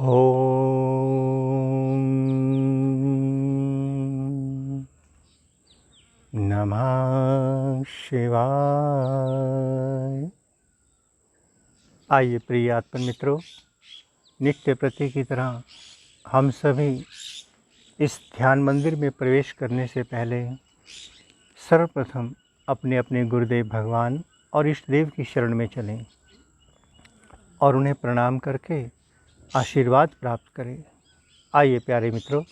ओम नमः शिवाय। आइए प्रिय आत्म मित्रों, नित्य प्रति की तरह हम सभी इस ध्यान मंदिर में प्रवेश करने से पहले सर्वप्रथम अपने अपने गुरुदेव भगवान और इष्ट देव की शरण में चलें और उन्हें प्रणाम करके आशीर्वाद प्राप्त करें। आइए प्यारे मित्रों,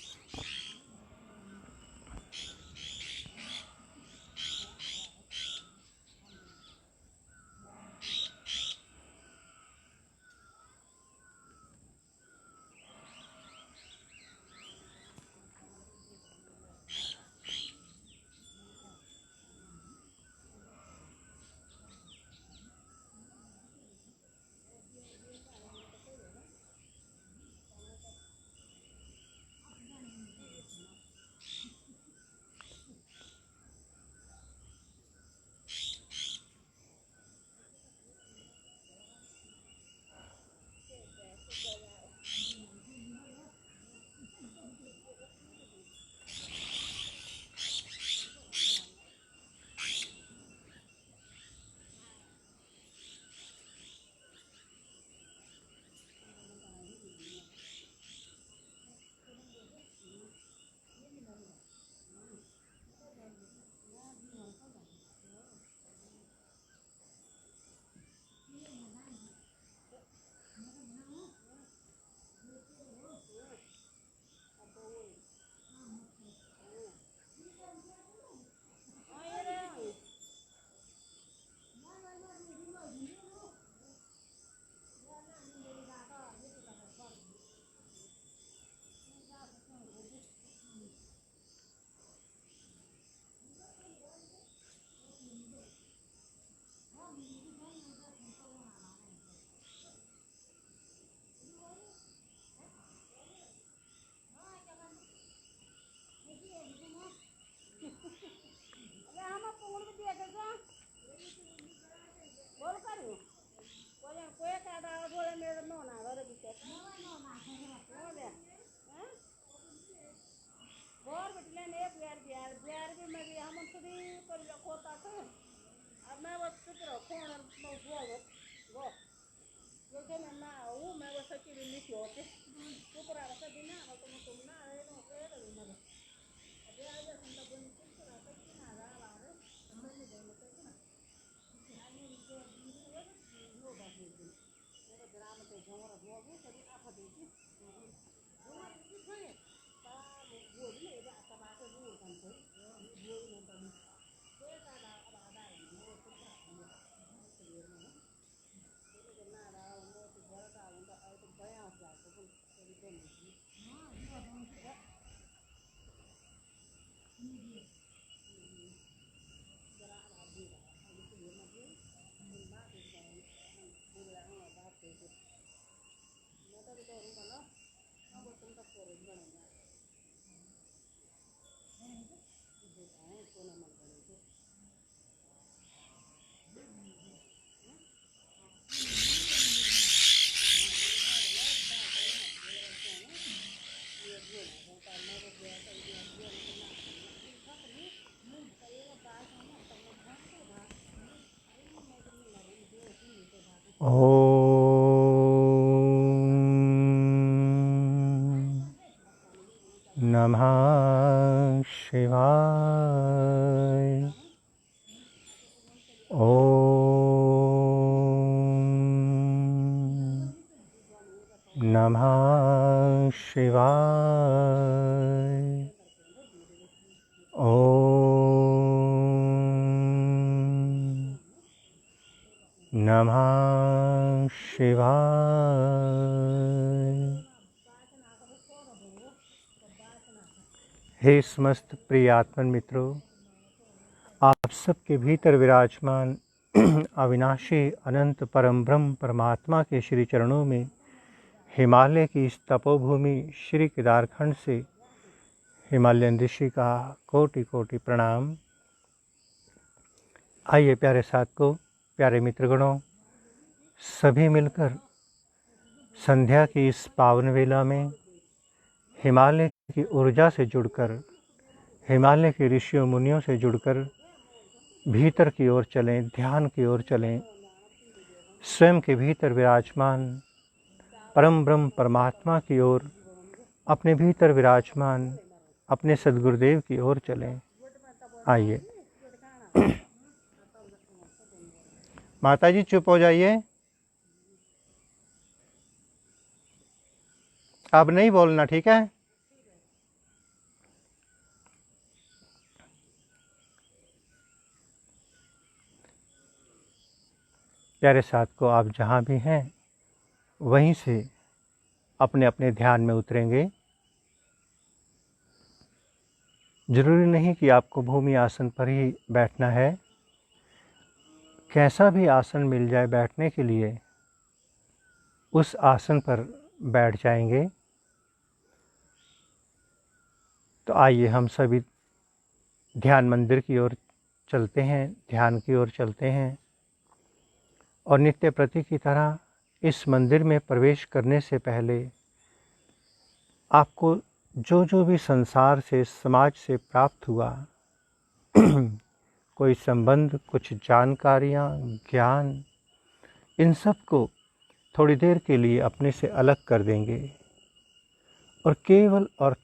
ओम नमः शिवाय। ओम नमः शिवाय। ओम नमः शिवाय। हे समस्त प्रिय आत्मन मित्रों, आप सबके भीतर विराजमान अविनाशी अनंत परम ब्रह्म परमात्मा के श्री चरणों में हिमालय की इस तपोभूमि श्री केदारखंड से हिमालयन ऋषि का कोटि कोटि प्रणाम। आइए प्यारे साथियों, प्यारे मित्रगणों, सभी मिलकर संध्या की इस पावन वेला में हिमालय की ऊर्जा से जुड़कर, हिमालय के ऋषियों मुनियों से जुड़कर भीतर की ओर चलें, ध्यान की ओर चलें। स्वयं के भीतर विराजमान परम ब्रह्म परमात्मा की ओर, अपने भीतर विराजमान अपने सद्गुरुदेव की ओर चलें। आइए माता जी चुप हो जाइए, अब नहीं बोलना, ठीक है? प्यारे साथ को आप जहाँ भी हैं वहीं से अपने अपने ध्यान में उतरेंगे। जरूरी नहीं कि आपको भूमि आसन पर ही बैठना है, कैसा भी आसन मिल जाए बैठने के लिए उस आसन पर बैठ जाएंगे। तो आइए हम सभी ध्यान मंदिर की ओर चलते हैं, ध्यान की ओर चलते हैं और नित्य प्रति की तरह इस मंदिर में प्रवेश करने से पहले आपको जो जो भी संसार से, समाज से प्राप्त हुआ कोई संबंध, कुछ जानकारियाँ, ज्ञान, इन सब को थोड़ी देर के लिए अपने से अलग कर देंगे और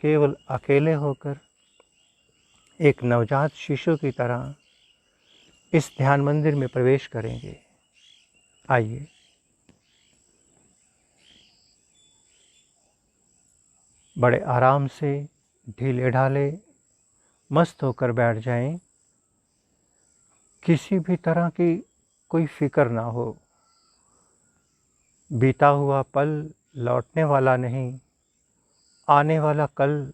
केवल अकेले होकर एक नवजात शिशु की तरह इस ध्यान मंदिर में प्रवेश करेंगे। आइए बड़े आराम से, ढीले ढाले, मस्त होकर बैठ जाएं। किसी भी तरह की कोई फिक्र ना हो। बीता हुआ पल लौटने वाला नहीं, आने वाला कल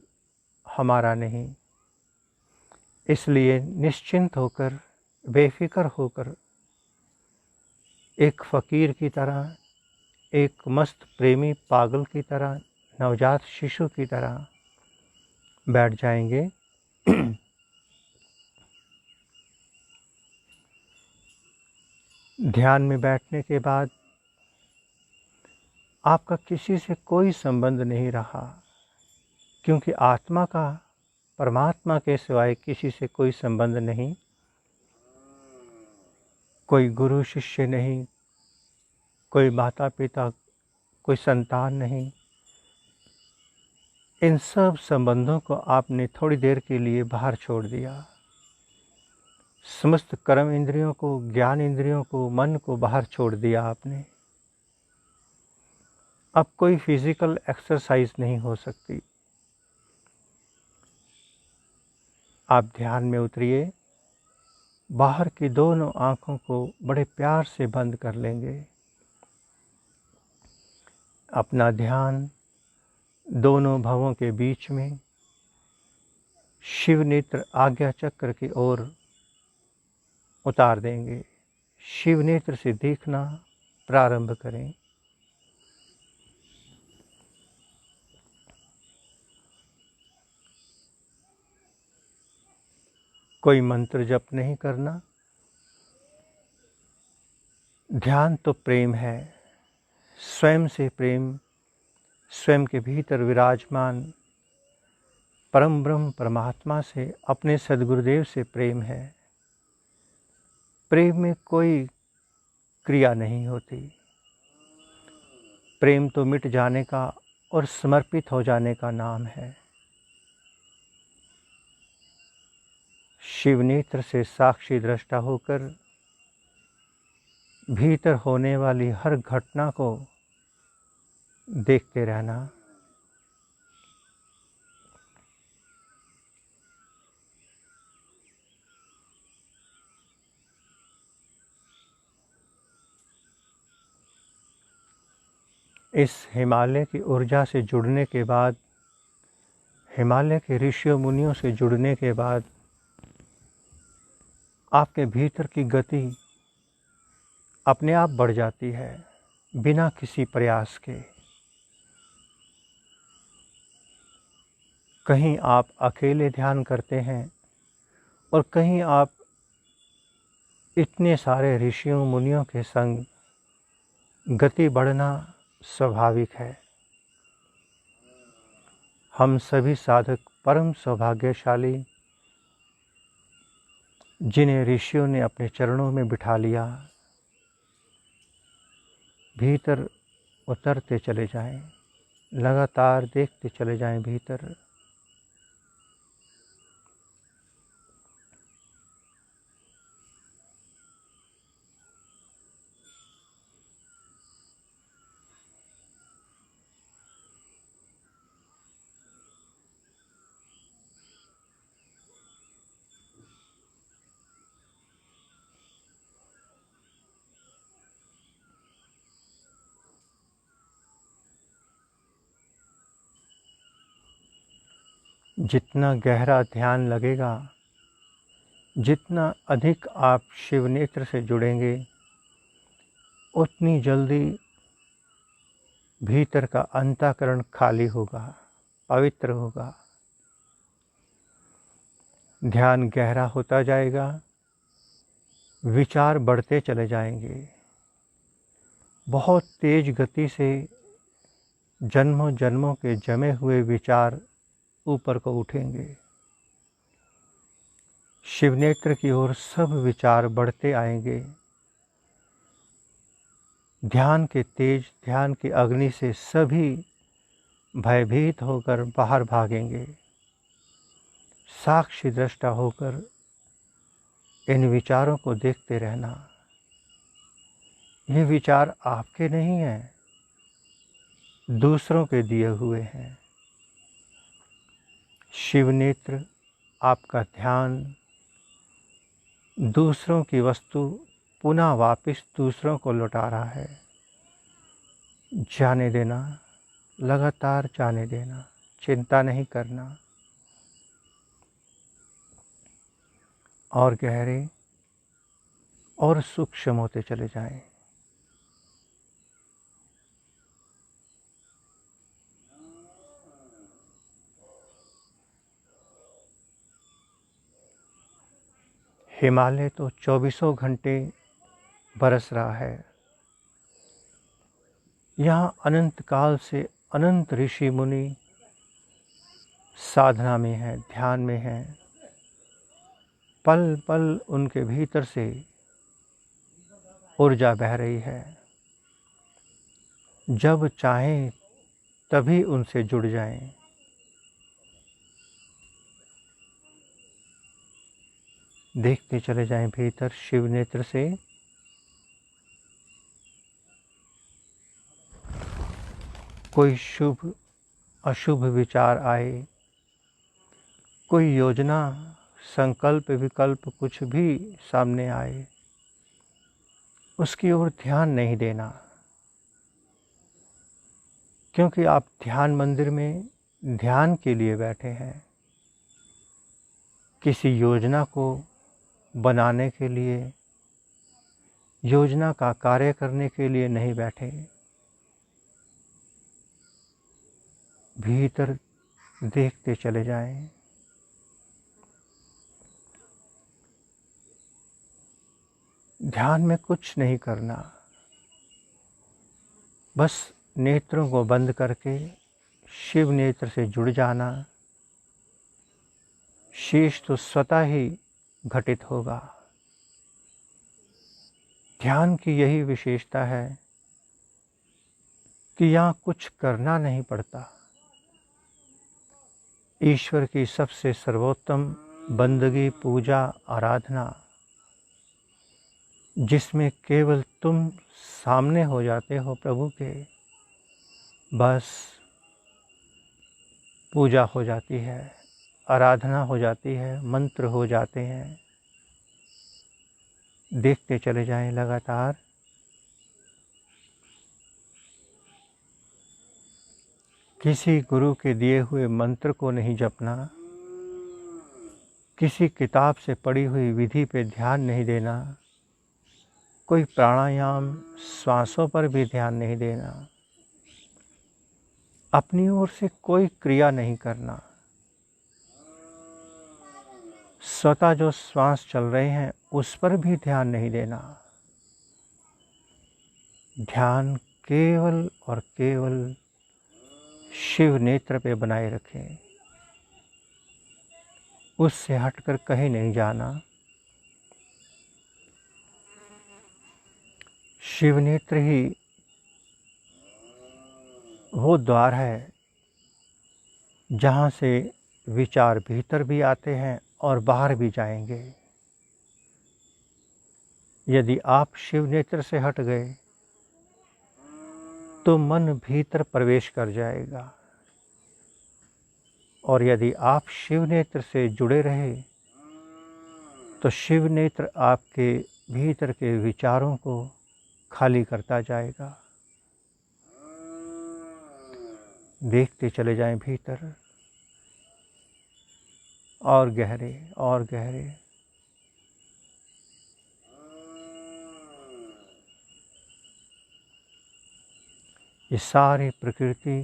हमारा नहीं। इसलिए निश्चिंत होकर, बेफिक्र होकर, एक फ़कीर की तरह, एक मस्त प्रेमी पागल की तरह, नवजात शिशु की तरह बैठ जाएंगे। ध्यान में बैठने के बाद आपका किसी से कोई संबंध नहीं रहा, क्योंकि आत्मा का परमात्मा के सिवाय किसी से कोई संबंध नहीं। कोई गुरु शिष्य नहीं, कोई माता पिता, कोई संतान नहीं। इन सब संबंधों को आपने थोड़ी देर के लिए बाहर छोड़ दिया। समस्त कर्म इंद्रियों को, ज्ञान इंद्रियों को, मन को बाहर छोड़ दिया आपने। अब कोई फिजिकल एक्सरसाइज नहीं हो सकती। आप ध्यान में उतरिए, बाहर की दोनों आँखों को बड़े प्यार से बंद कर लेंगे। अपना ध्यान दोनों भवों के बीच में शिव नेत्र आज्ञा चक्र की ओर उतार देंगे। शिव नेत्र से देखना प्रारंभ करें। कोई मंत्र जप नहीं करना। ध्यान तो प्रेम है, स्वयं से प्रेम, स्वयं के भीतर विराजमान परम ब्रह्म परमात्मा से, अपने सद्गुरुदेव से प्रेम है। प्रेम में कोई क्रिया नहीं होती। प्रेम तो मिट जाने का और समर्पित हो जाने का नाम है। शिव नेत्र से साक्षी दृष्टा होकर भीतर होने वाली हर घटना को देखते रहना। इस हिमालय की ऊर्जा से जुड़ने के बाद, हिमालय के ऋषियों मुनियों से जुड़ने के बाद आपके भीतर की गति अपने आप बढ़ जाती है, बिना किसी प्रयास के। कहीं आप अकेले ध्यान करते हैं और कहीं आप इतने सारे ऋषियों मुनियों के संग। गति बढ़ना स्वाभाविक है। हम सभी साधक परम सौभाग्यशाली, जिन्हें ऋषियों ने अपने चरणों में बिठा लिया, भीतर उतरते चले जाएं, लगातार देखते चले जाएं भीतर। जितना गहरा ध्यान लगेगा, जितना अधिक आप शिव नेत्र से जुड़ेंगे, उतनी जल्दी भीतर का अंतःकरण खाली होगा, पवित्र होगा। ध्यान गहरा होता जाएगा, विचार बढ़ते चले जाएंगे। बहुत तेज गति से जन्मों जन्मों के जमे हुए विचार ऊपर को उठेंगे। शिवनेत्र की ओर सब विचार बढ़ते आएंगे। ध्यान के तेज, ध्यान की अग्नि से सभी भयभीत होकर बाहर भागेंगे। साक्षी दृष्टा होकर इन विचारों को देखते रहना। ये विचार आपके नहीं हैं, दूसरों के दिए हुए हैं। शिव नेत्र आपका ध्यान दूसरों की वस्तु पुनः वापस दूसरों को लौटा रहा है। जाने देना, लगातार जाने देना, चिंता नहीं करना। और गहरे और सूक्ष्म होते चले जाएं। हिमालय तो 24 घंटे बरस रहा है। यहाँ अनंत काल से अनंत ऋषि मुनि साधना में हैं, ध्यान में हैं। पल पल उनके भीतर से ऊर्जा बह रही है। जब चाहें तभी उनसे जुड़ जाएं। देखते चले जाएं भीतर शिव नेत्र से। कोई शुभ अशुभ विचार आए, कोई योजना, संकल्प, विकल्प कुछ भी सामने आए, उसकी ओर ध्यान नहीं देना। क्योंकि आप ध्यान मंदिर में ध्यान के लिए बैठे हैं, किसी योजना को बनाने के लिए, योजना का कार्य करने के लिए नहीं बैठे। भीतर देखते चले जाएं। ध्यान में कुछ नहीं करना, बस नेत्रों को बंद करके शिव नेत्र से जुड़ जाना। शेष तो स्वतः ही घटित होगा। ध्यान की यही विशेषता है कि यहाँ कुछ करना नहीं पड़ता। ईश्वर की सबसे सर्वोत्तम बंदगी, पूजा, आराधना, जिसमें केवल तुम सामने हो जाते हो प्रभु के, बस पूजा हो जाती है, आराधना हो जाती है, मंत्र हो जाते हैं। देखते चले जाएं लगातार। किसी गुरु के दिए हुए मंत्र को नहीं जपना, किसी किताब से पढ़ी हुई विधि पे ध्यान नहीं देना, कोई प्राणायाम, श्वासों पर भी ध्यान नहीं देना, अपनी ओर से कोई क्रिया नहीं करना। स्वतः जो श्वास चल रहे हैं उस पर भी ध्यान नहीं देना। ध्यान केवल और केवल शिव नेत्र पे बनाए रखें, उससे हटकर कहीं नहीं जाना। शिव नेत्र ही वो द्वार है जहाँ से विचार भीतर भी आते हैं और बाहर भी जाएंगे। यदि आप शिव नेत्र से हट गए तो मन भीतर प्रवेश कर जाएगा, और यदि आप शिव नेत्र से जुड़े रहे तो शिव नेत्र आपके भीतर के विचारों को खाली करता जाएगा। देखते चले जाएं भीतर, और गहरे और गहरे। ये सारी प्रकृति,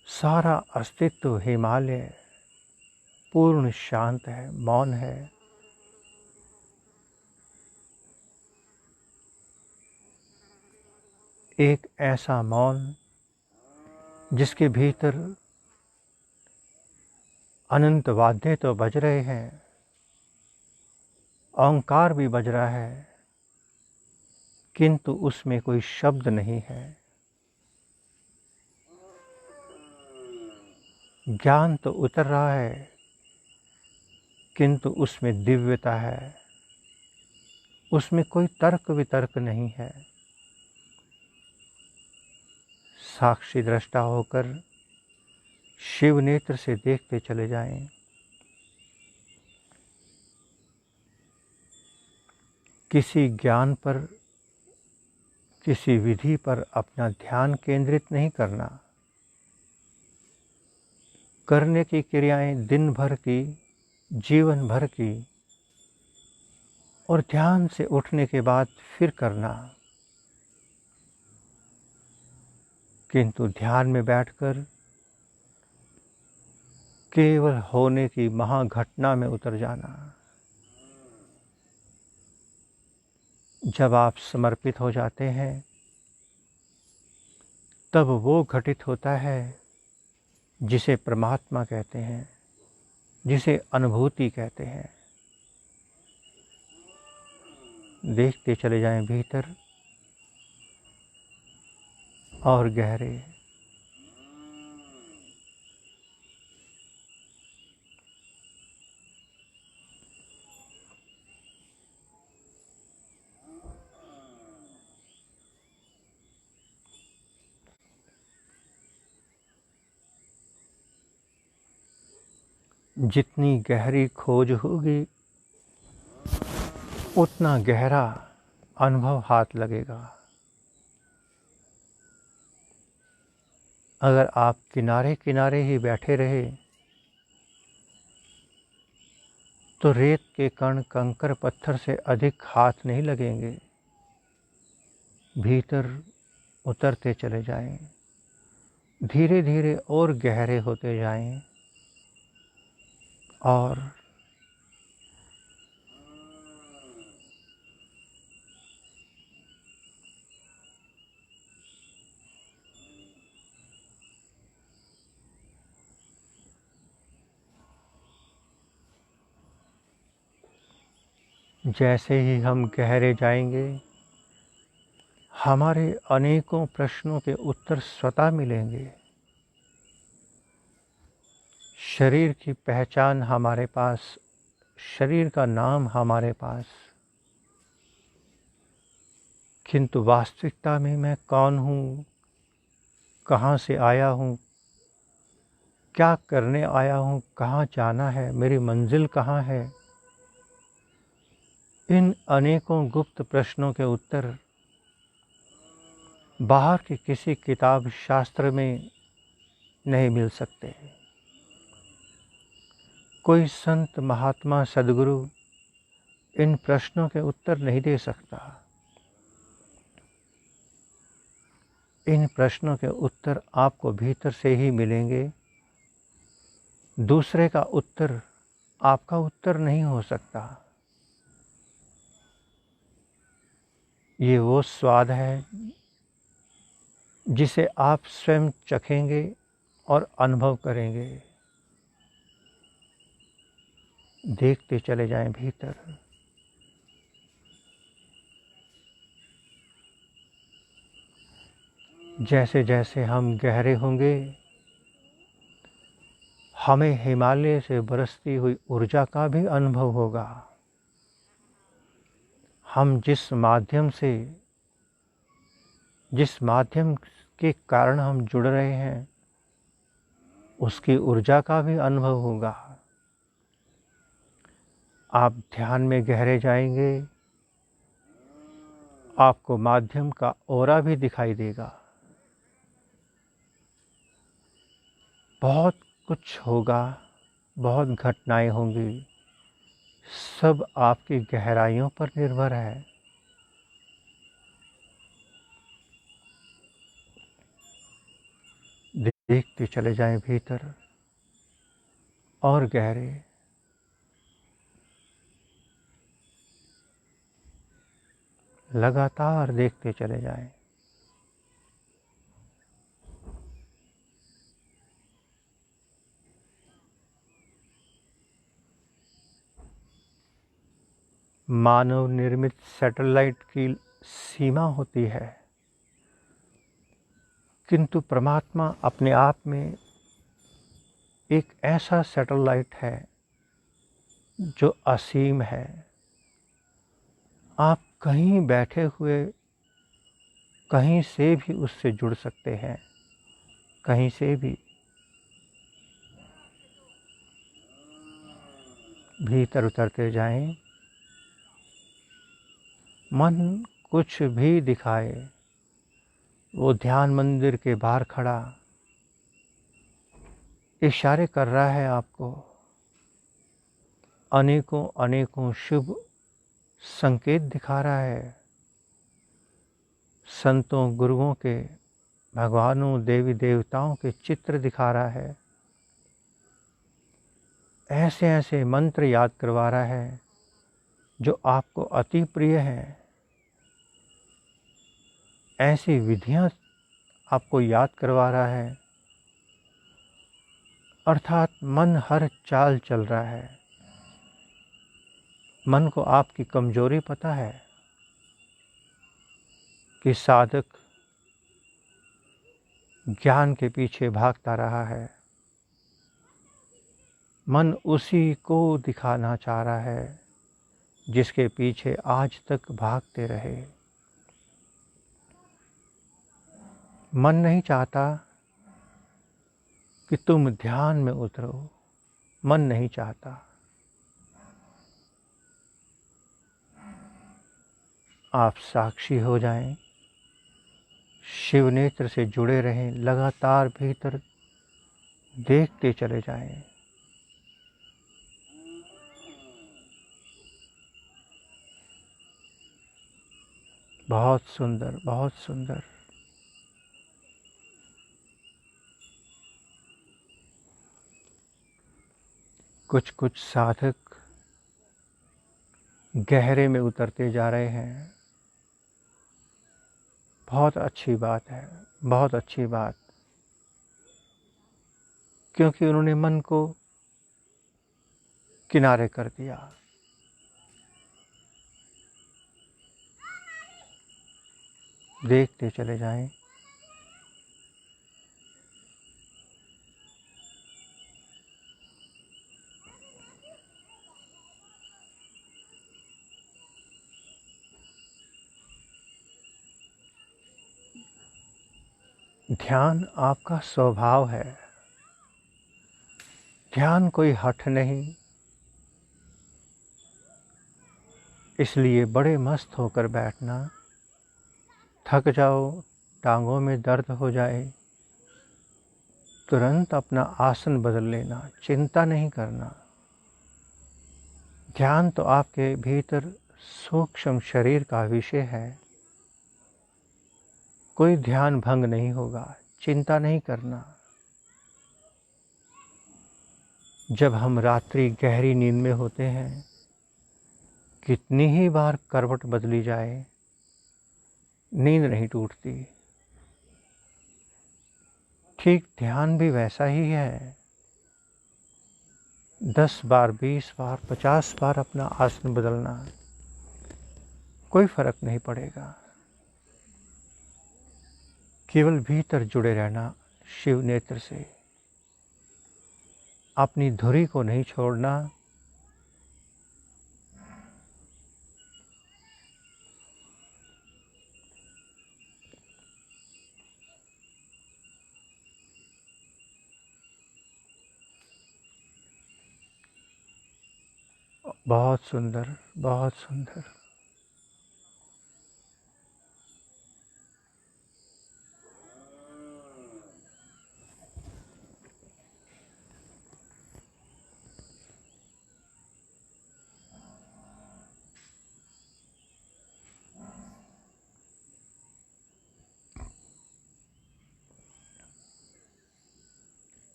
सारा अस्तित्व हिमालय पूर्ण शांत है, मौन है। एक ऐसा मौन जिसके भीतर अनंत वाद्य तो बज रहे हैं, ओंकार भी बज रहा है, किंतु उसमें कोई शब्द नहीं है। ज्ञान तो उतर रहा है, किंतु उसमें दिव्यता है, उसमें कोई तर्क वितर्क नहीं है। साक्षी दृष्टा होकर शिव नेत्र से देखते चले जाएं। किसी ज्ञान पर, किसी विधि पर अपना ध्यान केंद्रित नहीं करना। करने की क्रियाएं दिन भर की, जीवन भर की, और ध्यान से उठने के बाद फिर करना। किंतु ध्यान में बैठकर केवल होने की महाघटना में उतर जाना। जब आप समर्पित हो जाते हैं तब वो घटित होता है जिसे परमात्मा कहते हैं, जिसे अनुभूति कहते हैं। देखते चले जाएं भीतर और गहरे। जितनी गहरी खोज होगी उतना गहरा अनुभव हाथ लगेगा। अगर आप किनारे किनारे ही बैठे रहे तो रेत के कण, कंकर, पत्थर से अधिक हाथ नहीं लगेंगे। भीतर उतरते चले जाएं, धीरे धीरे और गहरे होते जाएं, और जैसे ही हम गहरे जाएंगे हमारे अनेकों प्रश्नों के उत्तर स्वतः मिलेंगे। शरीर की पहचान हमारे पास, शरीर का नाम हमारे पास, किंतु वास्तविकता में मैं कौन हूँ, कहाँ से आया हूँ, क्या करने आया हूँ, कहाँ जाना है, मेरी मंजिल कहाँ है, इन अनेकों गुप्त प्रश्नों के उत्तर बाहर की किसी किताब शास्त्र में नहीं मिल सकते। कोई संत, महात्मा, सद्गुरु इन प्रश्नों के उत्तर नहीं दे सकता। इन प्रश्नों के उत्तर आपको भीतर से ही मिलेंगे। दूसरे का उत्तर आपका उत्तर नहीं हो सकता। ये वो स्वाद है जिसे आप स्वयं चखेंगे और अनुभव करेंगे। देखते चले जाएं भीतर। जैसे जैसे हम गहरे होंगे, हमें हिमालय से बरसती हुई ऊर्जा का भी अनुभव होगा। हम जिस माध्यम के कारण हम जुड़ रहे हैं, उसकी ऊर्जा का भी अनुभव होगा। आप ध्यान में गहरे जाएंगे, आपको माध्यम का ऑरा भी दिखाई देगा। बहुत कुछ होगा, बहुत घटनाएं होंगी, सब आपकी गहराइयों पर निर्भर है। देखते चले जाएं भीतर और गहरे। लगातार देखते चले जाएं। मानव निर्मित सैटेलाइट की सीमा होती है, किंतु परमात्मा अपने आप में एक ऐसा सैटेलाइट है जो असीम है। आप कहीं बैठे हुए कहीं से भी उससे जुड़ सकते हैं, कहीं से भी। भीतर उतरते जाएं। मन कुछ भी दिखाए, वो ध्यान मंदिर के बाहर खड़ा इशारे कर रहा है आपको। अनेकों अनेकों शुभ संकेत दिखा रहा है। संतों, गुरुओं के, भगवानों, देवी देवताओं के चित्र दिखा रहा है। ऐसे ऐसे मंत्र याद करवा रहा है जो आपको अति प्रिय हैं। ऐसी विधियां आपको याद करवा रहा है। अर्थात मन हर चाल चल रहा है। मन को आपकी कमजोरी पता है कि साधक ज्ञान के पीछे भागता रहा है। मन उसी को दिखाना चाह रहा है जिसके पीछे आज तक भागते रहे। मन नहीं चाहता कि तुम ध्यान में उतरो, मन नहीं चाहता। आप साक्षी हो जाएं, शिव नेत्र से जुड़े रहें, लगातार भीतर देखते चले जाएं। बहुत सुंदर, बहुत सुंदर। कुछ कुछ साधक गहरे में उतरते जा रहे हैं। बहुत अच्छी बात है, बहुत अच्छी बात, क्योंकि उन्होंने मन को किनारे कर दिया। देखते चले जाएं। ध्यान आपका स्वभाव है। ध्यान कोई हठ नहीं। इसलिए बड़े मस्त होकर बैठना, थक जाओ, टांगों में दर्द हो जाए, तुरंत अपना आसन बदल लेना, चिंता नहीं करना। ध्यान तो आपके भीतर सूक्ष्म शरीर का विषय है। कोई ध्यान भंग नहीं होगा, चिंता नहीं करना। जब हम रात्रि गहरी नींद में होते हैं, कितनी ही बार करवट बदली जाए, नींद नहीं टूटती। ठीक ध्यान भी वैसा ही है। 10 बार, 20 बार, 50 बार अपना आसन बदलना, कोई फर्क नहीं पड़ेगा। केवल भीतर जुड़े रहना शिव नेत्र से, अपनी धुरी को नहीं छोड़ना। बहुत सुंदर, बहुत सुंदर।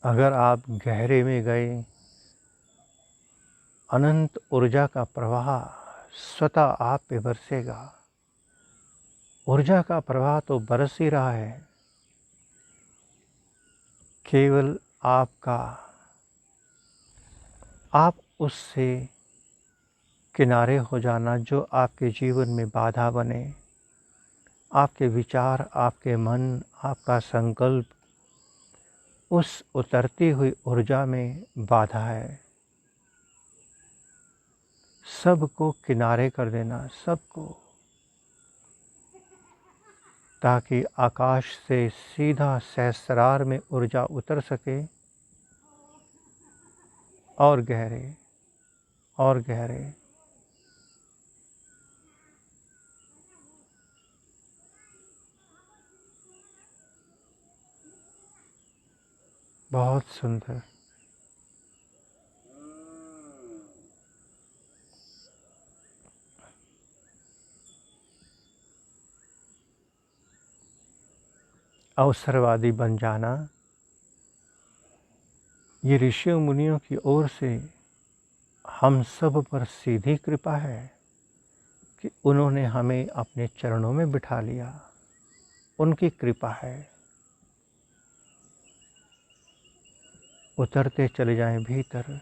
अगर आप गहरे में गए, अनंत ऊर्जा का प्रवाह स्वतः आप पे बरसेगा। ऊर्जा का प्रवाह तो बरस ही रहा है, केवल आप उससे किनारे हो जाना जो आपके जीवन में बाधा बने। आपके विचार, आपके मन, आपका संकल्प उस उतरती हुई ऊर्जा में बाधा है। सबको किनारे कर देना, सबको, ताकि आकाश से सीधा सहस्रार में ऊर्जा उतर सके और गहरे और गहरे। बहुत सुंदर। अवसरवादी बन जाना, ये ऋषियों मुनियों की ओर से हम सब पर सीधी कृपा है कि उन्होंने हमें अपने चरणों में बिठा लिया। उनकी कृपा है। उतरते चले जाएं भीतर।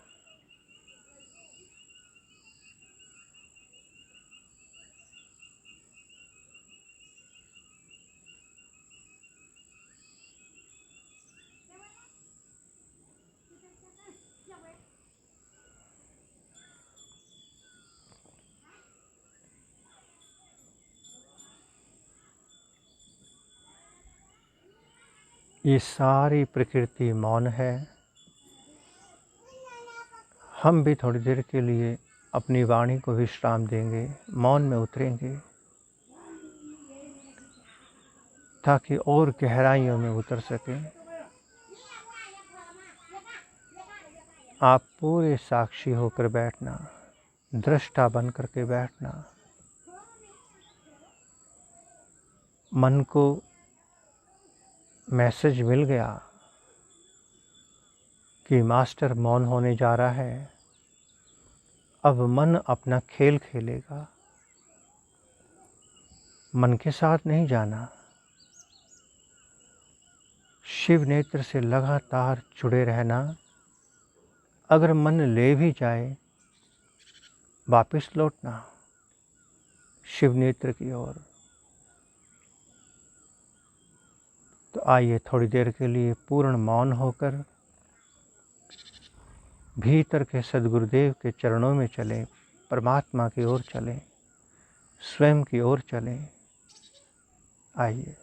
ये सारी प्रकृति मौन है। हम भी थोड़ी देर के लिए अपनी वाणी को विश्राम देंगे, मौन में उतरेंगे, ताकि और गहराइयों में उतर सकें। आप पूरे साक्षी होकर बैठना, दृष्टा बन करके बैठना। मन को मैसेज मिल गया कि मास्टर मौन होने जा रहा है। अब मन अपना खेल खेलेगा। मन के साथ नहीं जाना। शिव नेत्र से लगातार जुड़े रहना। अगर मन ले भी जाए, वापस लौटना शिव नेत्र की ओर। तो आइए थोड़ी देर के लिए पूर्ण मौन होकर भीतर के सद्गुरुदेव के चरणों में चलें, परमात्मा की ओर चलें, स्वयं की ओर चलें। आइए।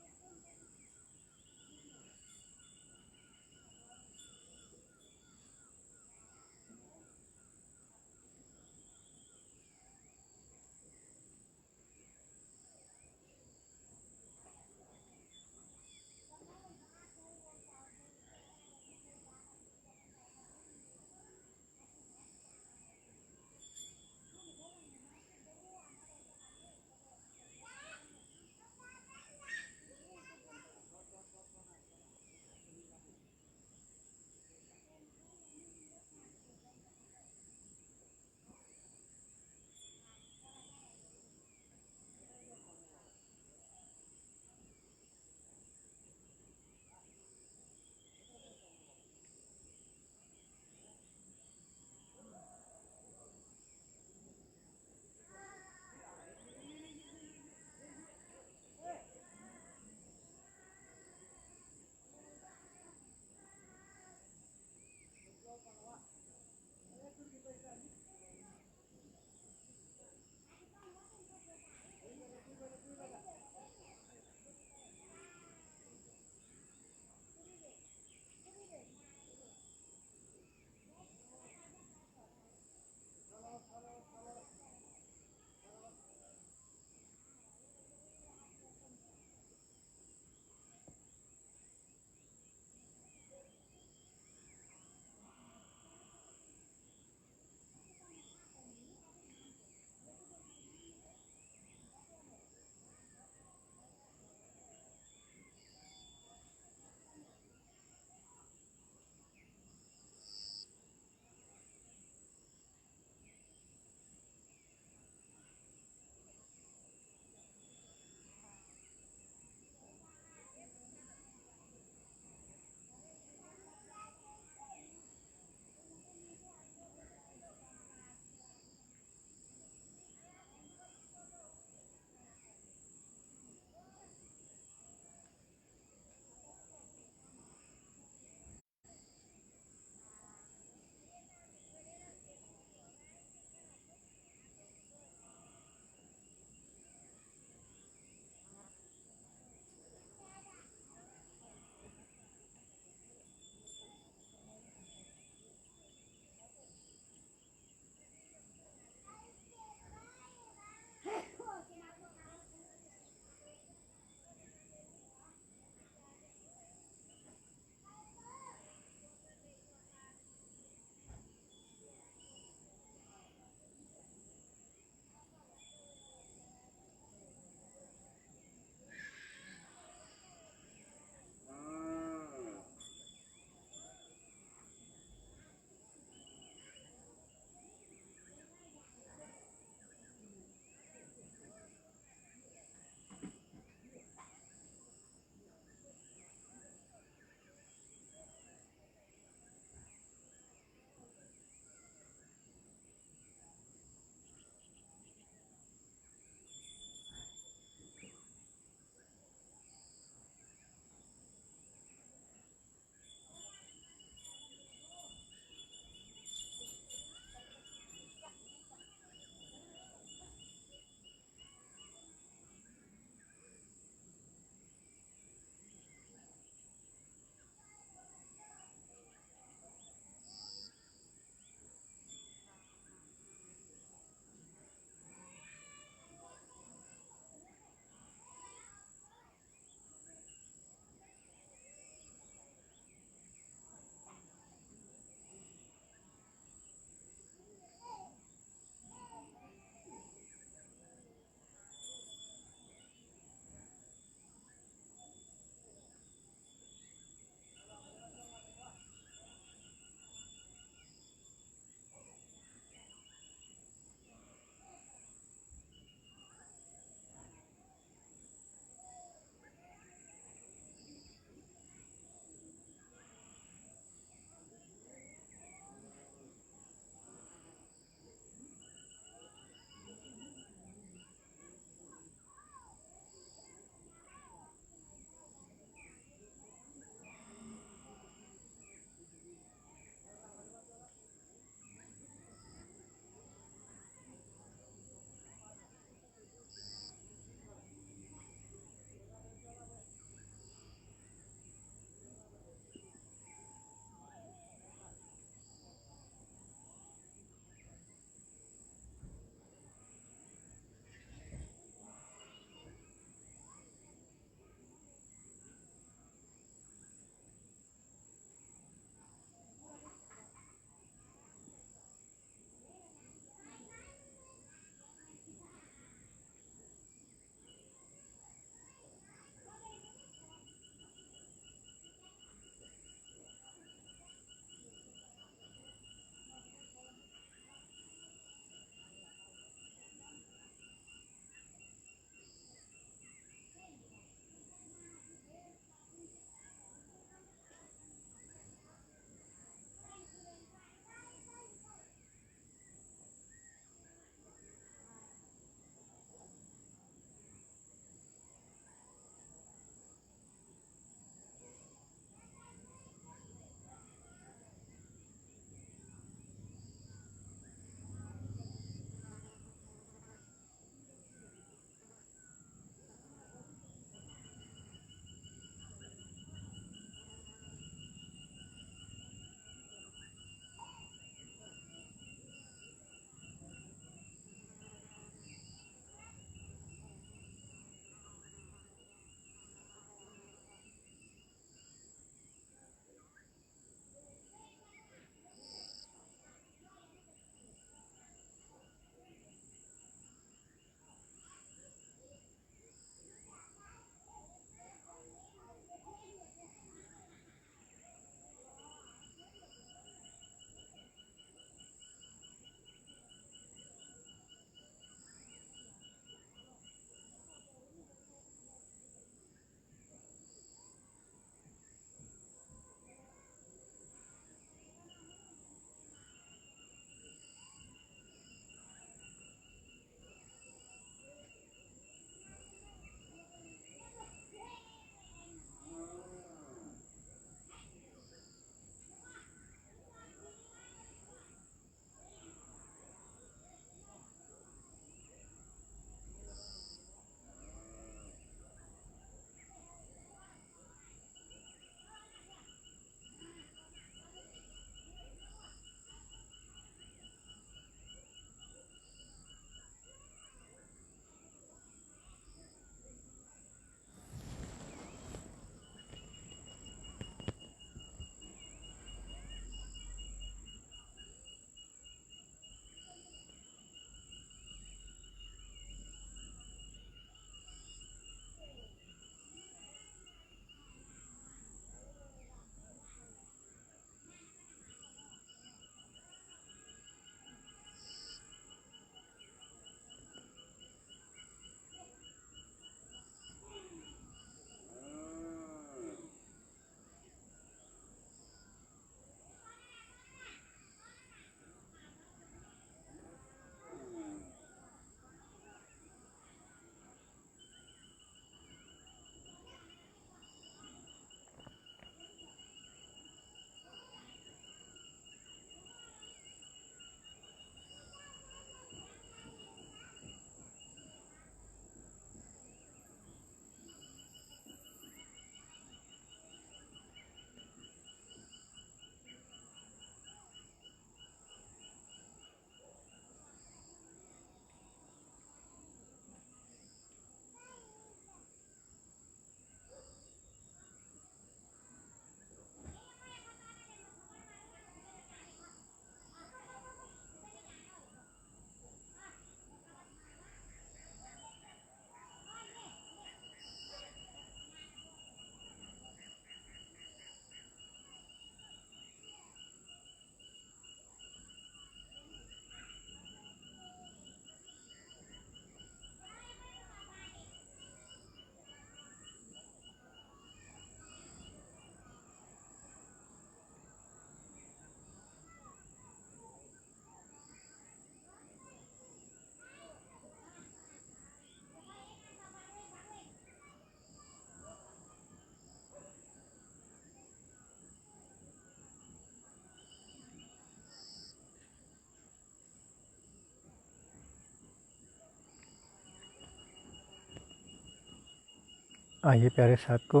आइए प्यारे साथ को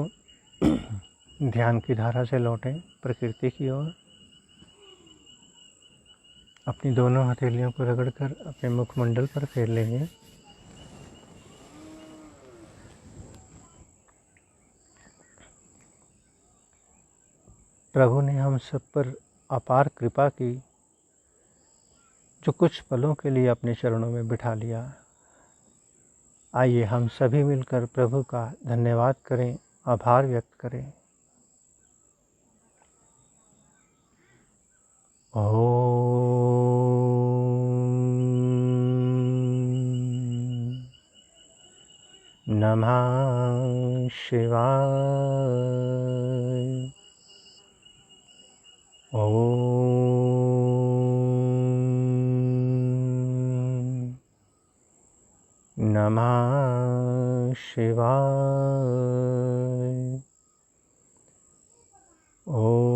ध्यान की धारा से लौटें प्रकृति की ओर। अपनी दोनों हथेलियों को रगड़कर अपने मुखमंडल पर फेर लेंगे। प्रभु ने हम सब पर अपार कृपा की, जो कुछ पलों के लिए अपने चरणों में बिठा लिया। आइए हम सभी मिलकर प्रभु का धन्यवाद करें, आभार व्यक्त करें। ओम नमः शिवाय। ओम नमः शिवाय। ओम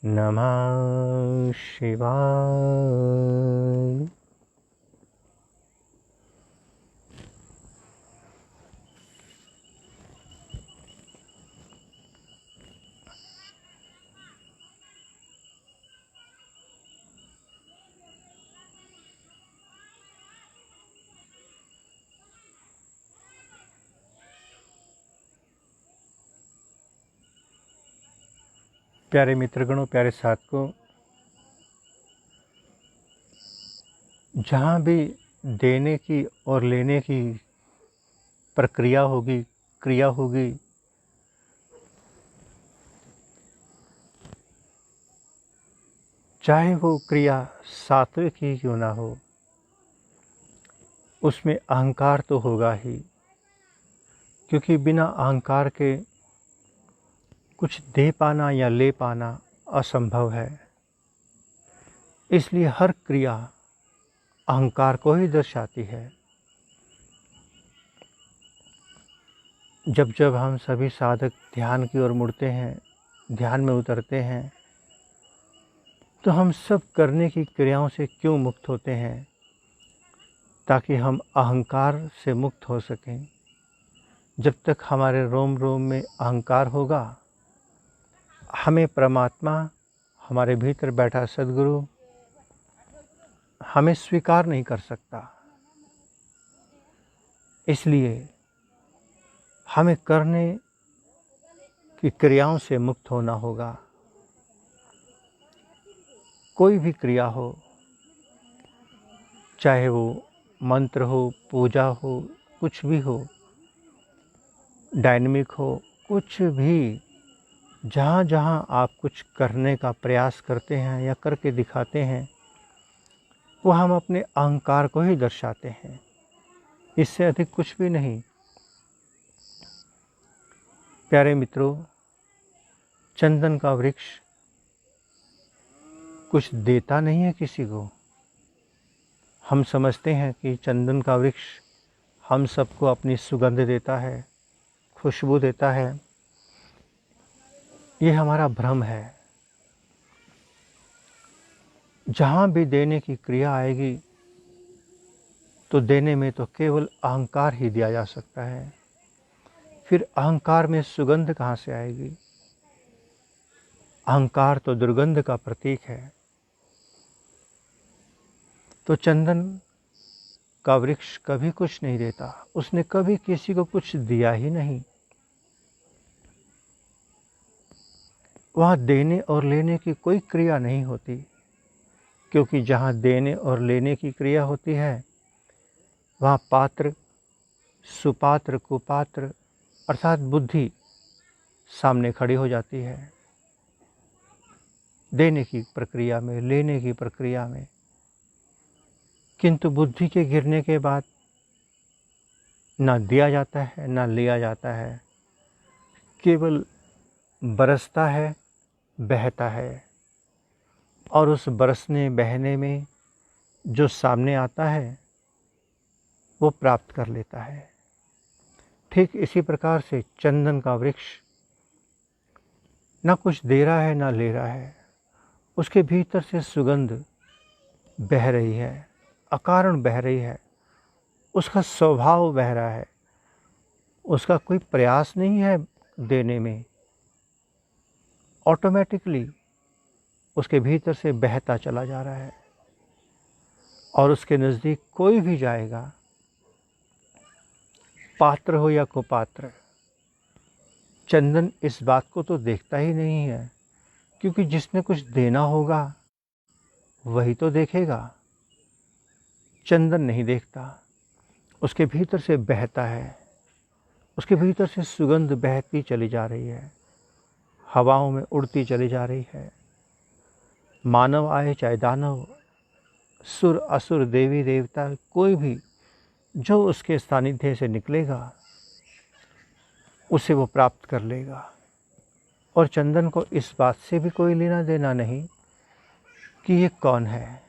नमः शिवाय। प्यारे मित्रगणों, प्यारे साथियों, जहाँ भी देने की और लेने की प्रक्रिया होगी, क्रिया होगी, चाहे वो क्रिया सात्विक ही क्यों ना हो, उसमें अहंकार तो होगा ही, क्योंकि बिना अहंकार के कुछ दे पाना या ले पाना असंभव है। इसलिए हर क्रिया अहंकार को ही दर्शाती है। जब जब हम सभी साधक ध्यान की ओर मुड़ते हैं, ध्यान में उतरते हैं, तो हम सब करने की क्रियाओं से क्यों मुक्त होते हैं? ताकि हम अहंकार से मुक्त हो सकें। जब तक हमारे रोम रोम में अहंकार होगा, हमें परमात्मा, हमारे भीतर बैठा सद्गुरु हमें स्वीकार नहीं कर सकता। इसलिए हमें करने की क्रियाओं से मुक्त होना होगा। कोई भी क्रिया हो, चाहे वो मंत्र हो, पूजा हो, कुछ भी हो, डायनामिक हो, कुछ भी, जहाँ जहाँ आप कुछ करने का प्रयास करते हैं या करके दिखाते हैं, वो हम अपने अहंकार को ही दर्शाते हैं। इससे अधिक कुछ भी नहीं। प्यारे मित्रों, चंदन का वृक्ष कुछ देता नहीं है किसी को। हम समझते हैं कि चंदन का वृक्ष हम सबको अपनी सुगंध देता है, खुशबू देता है। ये हमारा भ्रम है। जहाँ भी देने की क्रिया आएगी, तो देने में तो केवल अहंकार ही दिया जा सकता है। फिर अहंकार में सुगंध कहाँ से आएगी? अहंकार तो दुर्गंध का प्रतीक है। तो चंदन का वृक्ष कभी कुछ नहीं देता। उसने कभी किसी को कुछ दिया ही नहीं। वहाँ देने और लेने की कोई क्रिया नहीं होती, क्योंकि जहाँ देने और लेने की क्रिया होती है, वहाँ पात्र, सुपात्र, कुपात्र अर्थात बुद्धि सामने खड़ी हो जाती है। देने की प्रक्रिया में, लेने की प्रक्रिया में। किंतु बुद्धि के गिरने के बाद ना दिया जाता है, ना लिया जाता है, केवल बरसता है, बहता है। और उस बरसने बहने में जो सामने आता है, वो प्राप्त कर लेता है। ठीक इसी प्रकार से चंदन का वृक्ष ना कुछ दे रहा है, ना ले रहा है। उसके भीतर से सुगंध बह रही है, अकारण बह रही है। उसका स्वभाव बह रहा है, उसका कोई प्रयास नहीं है देने में, ऑटोमेटिकली उसके भीतर से बहता चला जा रहा है। और उसके नज़दीक कोई भी जाएगा, पात्र हो या कुपात्र, चंदन इस बात को तो देखता ही नहीं है, क्योंकि जिसने कुछ देना होगा वही तो देखेगा। चंदन नहीं देखता, उसके भीतर से बहता है, उसके भीतर से सुगंध बहती चली जा रही है, हवाओं में उड़ती चली जा रही है। मानव आए चाहे दानव, सुर असुर, देवी देवता, कोई भी जो उसके सानिध्य से निकलेगा उसे वो प्राप्त कर लेगा। और चंदन को इस बात से भी कोई लेना देना नहीं कि ये कौन है,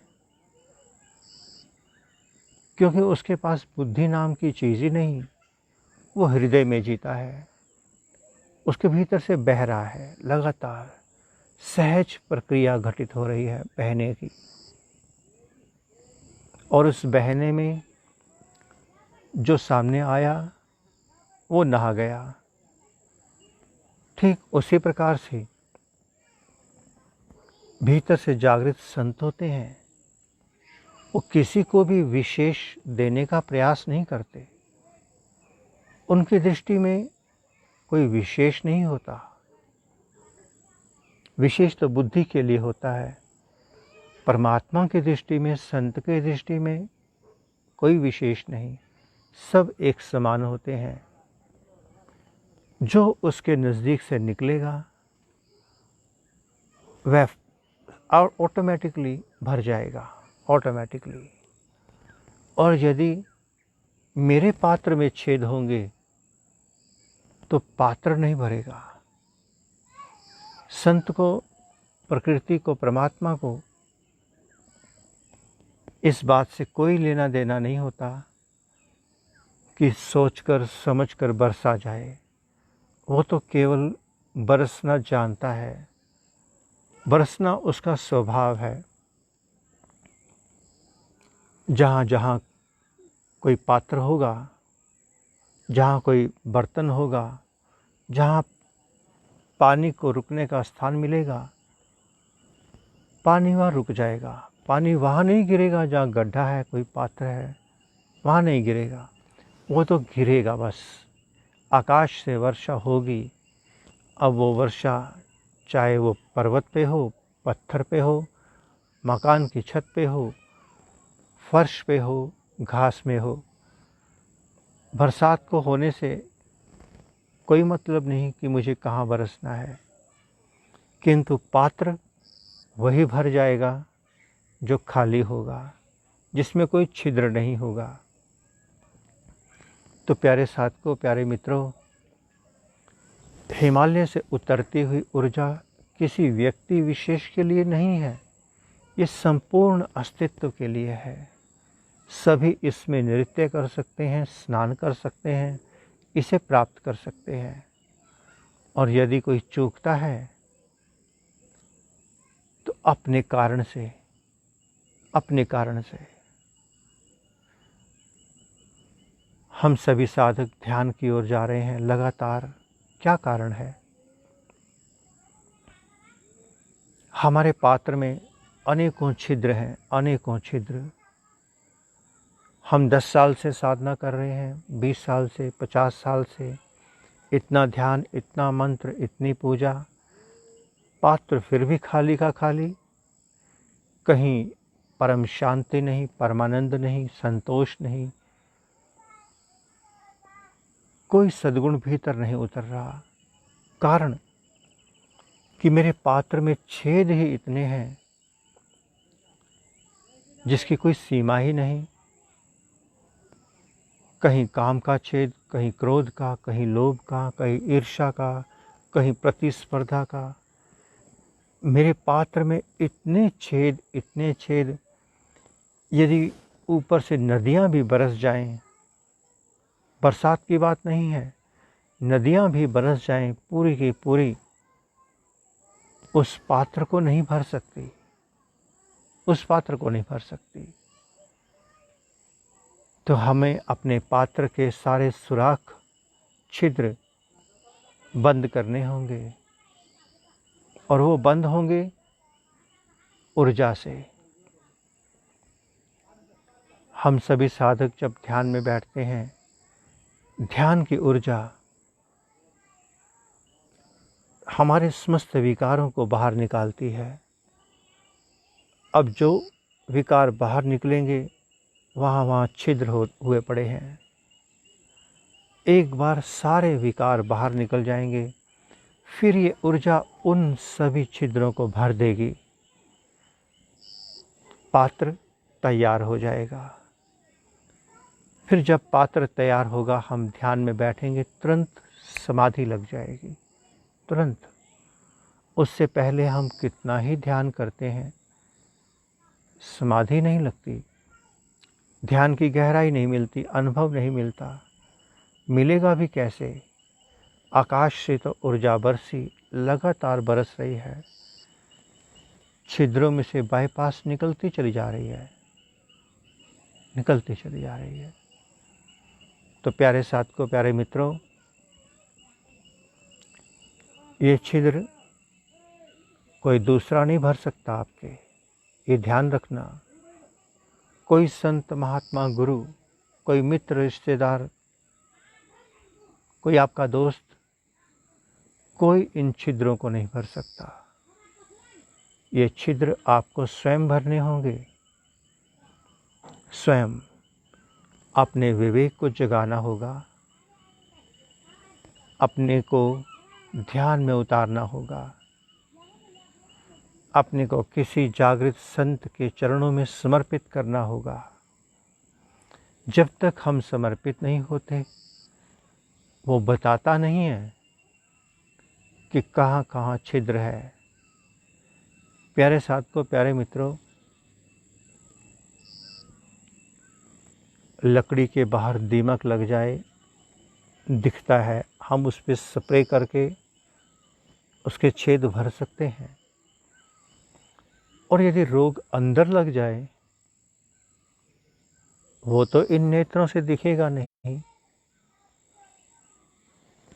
क्योंकि उसके पास बुद्धि नाम की चीज़ ही नहीं, वो हृदय में जीता है, उसके भीतर से बह रहा है। लगातार सहज प्रक्रिया घटित हो रही है बहने की, और उस बहने में जो सामने आया वो नहा गया। ठीक उसी प्रकार से भीतर से जागृत संत होते हैं, वो किसी को भी विशेष देने का प्रयास नहीं करते। उनकी दृष्टि में कोई विशेष नहीं होता, विशेष तो बुद्धि के लिए होता है। परमात्मा की दृष्टि में, संत की दृष्टि में कोई विशेष नहीं, सब एक समान होते हैं। जो उसके नज़दीक से निकलेगा वह ऑटोमेटिकली भर जाएगा, ऑटोमेटिकली। और यदि मेरे पात्र में छेद होंगे तो पात्र नहीं भरेगा। संत को, प्रकृति को, परमात्मा को इस बात से कोई लेना देना नहीं होता कि सोचकर समझकर बरसा जाए। वो तो केवल बरसना जानता है, बरसना उसका स्वभाव है। जहाँ जहाँ कोई पात्र होगा, जहाँ कोई बर्तन होगा, जहाँ पानी को रुकने का स्थान मिलेगा, पानी वहाँ रुक जाएगा। पानी वहाँ नहीं गिरेगा जहाँ गड्ढा है, कोई पात्र है, वहाँ नहीं गिरेगा, वो तो गिरेगा बस। आकाश से वर्षा होगी, अब वो वर्षा चाहे वो पर्वत पे हो, पत्थर पे हो, मकान की छत पे हो, फर्श पे हो, घास में हो, बरसात को होने से कोई मतलब नहीं कि मुझे कहाँ बरसना है, किंतु पात्र वही भर जाएगा जो खाली होगा, जिसमें कोई छिद्र नहीं होगा। तो प्यारे साथियों, प्यारे मित्रों, हिमालय से उतरती हुई ऊर्जा किसी व्यक्ति विशेष के लिए नहीं है, ये संपूर्ण अस्तित्व के लिए है। सभी इसमें नृत्य कर सकते हैं, स्नान कर सकते हैं, इसे प्राप्त कर सकते हैं। और यदि कोई चूकता है तो अपने कारण से, हम सभी साधक ध्यान की ओर जा रहे हैं लगातार। क्या कारण है? हमारे पात्र में अनेकों छिद्र हैं, अनेकों छिद्र। हम 10 साल से साधना कर रहे हैं, 20 साल से, 50 साल से, इतना ध्यान, इतना मंत्र, इतनी पूजा, पात्र फिर भी खाली का खाली। कहीं परम शांति नहीं, परमानंद नहीं, संतोष नहीं, कोई सद्गुण भीतर नहीं उतर रहा। कारण कि मेरे पात्र में छेद ही इतने हैं जिसकी कोई सीमा ही नहीं। कहीं काम का छेद, कहीं क्रोध का, कहीं लोभ का, कहीं ईर्ष्या का, कहीं प्रतिस्पर्धा का। मेरे पात्र में इतने छेद, इतने छेद, यदि ऊपर से नदियां भी बरस जाएं, बरसात की बात नहीं है, नदियां भी बरस जाएं पूरी की पूरी, उस पात्र को नहीं भर सकती, उस पात्र को नहीं भर सकती। तो हमें अपने पात्र के सारे सुराख, छिद्र बंद करने होंगे, और वो बंद होंगे ऊर्जा से। हम सभी साधक जब ध्यान में बैठते हैं, ध्यान की ऊर्जा हमारे समस्त विकारों को बाहर निकालती है। अब जो विकार बाहर निकलेंगे वहाँ छिद्र हुए पड़े हैं। एक बार सारे विकार बाहर निकल जाएंगे, फिर ये ऊर्जा उन सभी छिद्रों को भर देगी, पात्र तैयार हो जाएगा। फिर जब पात्र तैयार होगा, हम ध्यान में बैठेंगे, तुरंत समाधि लग जाएगी, तुरंत। उससे पहले हम कितना ही ध्यान करते हैं, समाधि नहीं लगती, ध्यान की गहराई नहीं मिलती, अनुभव नहीं मिलता। मिलेगा भी कैसे? आकाश से तो ऊर्जा बरसी, लगातार बरस रही है, छिद्रों में से बाईपास निकलती चली जा रही है, निकलती चली जा रही है। तो प्यारे साथीओं, प्यारे मित्रों, ये छिद्र कोई दूसरा नहीं भर सकता आपके, ये ध्यान रखना। कोई संत, महात्मा, गुरु, कोई मित्र, रिश्तेदार, कोई आपका दोस्त, कोई इन छिद्रों को नहीं भर सकता। ये छिद्र आपको स्वयं भरने होंगे। स्वयं अपने विवेक को जगाना होगा, अपने को ध्यान में उतारना होगा, अपने को किसी जागृत संत के चरणों में समर्पित करना होगा। जब तक हम समर्पित नहीं होते, वो बताता नहीं है कि कहाँ कहाँ छिद्र है। प्यारे साथियों, प्यारे मित्रों, लकड़ी के बाहर दीमक लग जाए, दिखता है, हम उस पर स्प्रे करके उसके छेद भर सकते हैं। और यदि रोग अंदर लग जाए, वो तो इन नेत्रों से दिखेगा नहीं।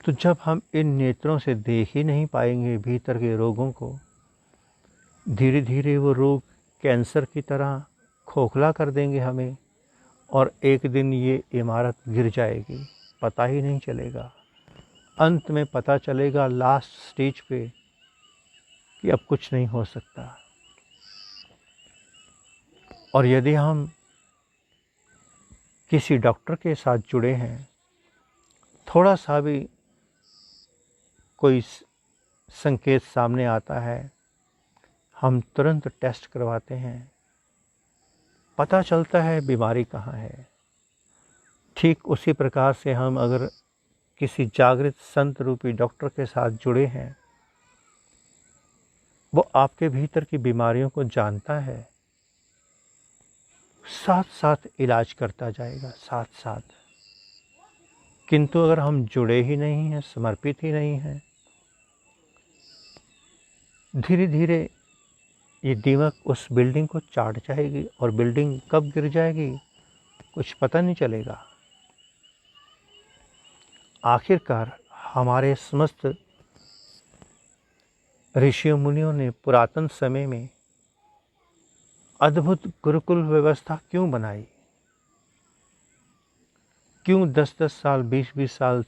तो जब हम इन नेत्रों से देख ही नहीं पाएंगे भीतर के रोगों को, धीरे धीरे वो रोग कैंसर की तरह खोखला कर देंगे हमें, और एक दिन ये इमारत गिर जाएगी, पता ही नहीं चलेगा। अंत में पता चलेगा लास्ट स्टेज पे कि अब कुछ नहीं हो सकता। और यदि हम किसी डॉक्टर के साथ जुड़े हैं, थोड़ा सा भी कोई संकेत सामने आता है, हम तुरंत टेस्ट करवाते हैं, पता चलता है बीमारी कहाँ है। ठीक उसी प्रकार से हम अगर किसी जागृत संत रूपी डॉक्टर के साथ जुड़े हैं, वो आपके भीतर की बीमारियों को जानता है, साथ साथ इलाज करता जाएगा, साथ साथ। किंतु अगर हम जुड़े ही नहीं हैं, समर्पित ही नहीं हैं, धीरे धीरे ये दीमक उस बिल्डिंग को चाट जाएगी, और बिल्डिंग कब गिर जाएगी कुछ पता नहीं चलेगा। आखिरकार हमारे समस्त ऋषियों मुनियों ने पुरातन समय में अद्भुत गुरुकुल व्यवस्था क्यों बनाई? क्यों 10-10 साल, 20-20 साल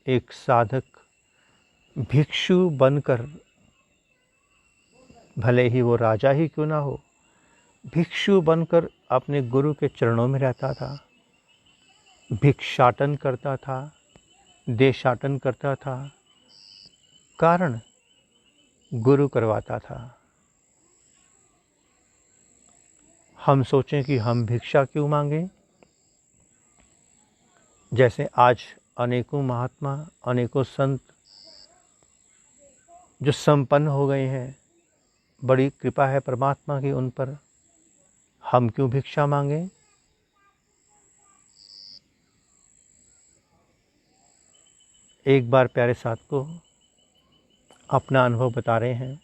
एक साधक भिक्षु बनकर, भले ही वो राजा ही क्यों ना हो, भिक्षु बनकर अपने गुरु के चरणों में रहता था, भिक्षाटन करता था, देशाटन करता था, कारण गुरु करवाता था। हम सोचें कि हम भिक्षा क्यों मांगें? जैसे आज अनेकों महात्मा, अनेकों संत जो संपन्न हो गए हैं, बड़ी कृपा है परमात्मा की उन पर, हम क्यों भिक्षा मांगें? एक बार प्यारे साथ को अपना अनुभव बता रहे हैं।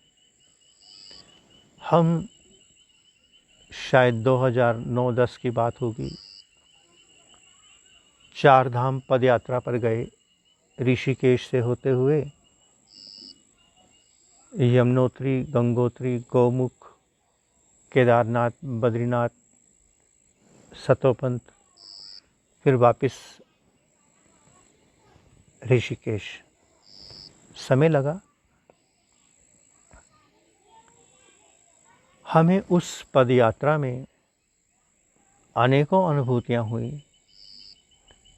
हम शायद 2009-10 की बात होगी, चार धाम पद यात्रा पर गए, ऋषिकेश से होते हुए यमुनोत्री, गंगोत्री, गौमुख, केदारनाथ, बद्रीनाथ, सतोपंथ, फिर वापस ऋषिकेश। समय लगा। हमें उस पद यात्रा में अनेकों अनुभूतियाँ हुई।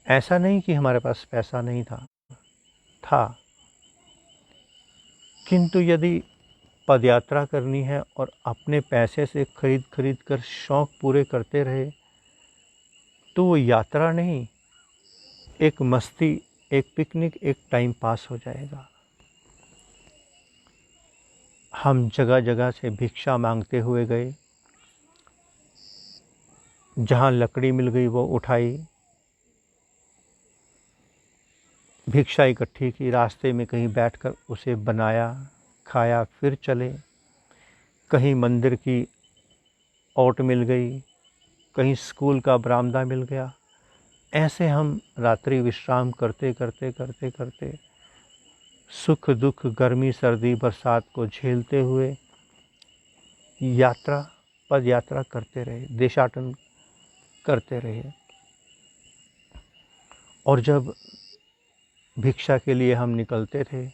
ऐसा नहीं कि हमारे पास पैसा नहीं था, किंतु यदि पदयात्रा करनी है और अपने पैसे से खरीद कर शौक़ पूरे करते रहे तो वो यात्रा नहीं, एक मस्ती, एक पिकनिक, एक टाइम पास हो जाएगा। हम जगह जगह से भिक्षा मांगते हुए गए, जहाँ लकड़ी मिल गई वो उठाई, भिक्षा इकट्ठी की, रास्ते में कहीं बैठकर उसे बनाया, खाया, फिर चले। कहीं मंदिर की ओट मिल गई, कहीं स्कूल का बरामदा मिल गया। ऐसे हम रात्रि विश्राम करते करते सुख दुख, गर्मी सर्दी बरसात को झेलते हुए पद यात्रा करते रहे, देशाटन करते रहे। और जब भिक्षा के लिए हम निकलते थे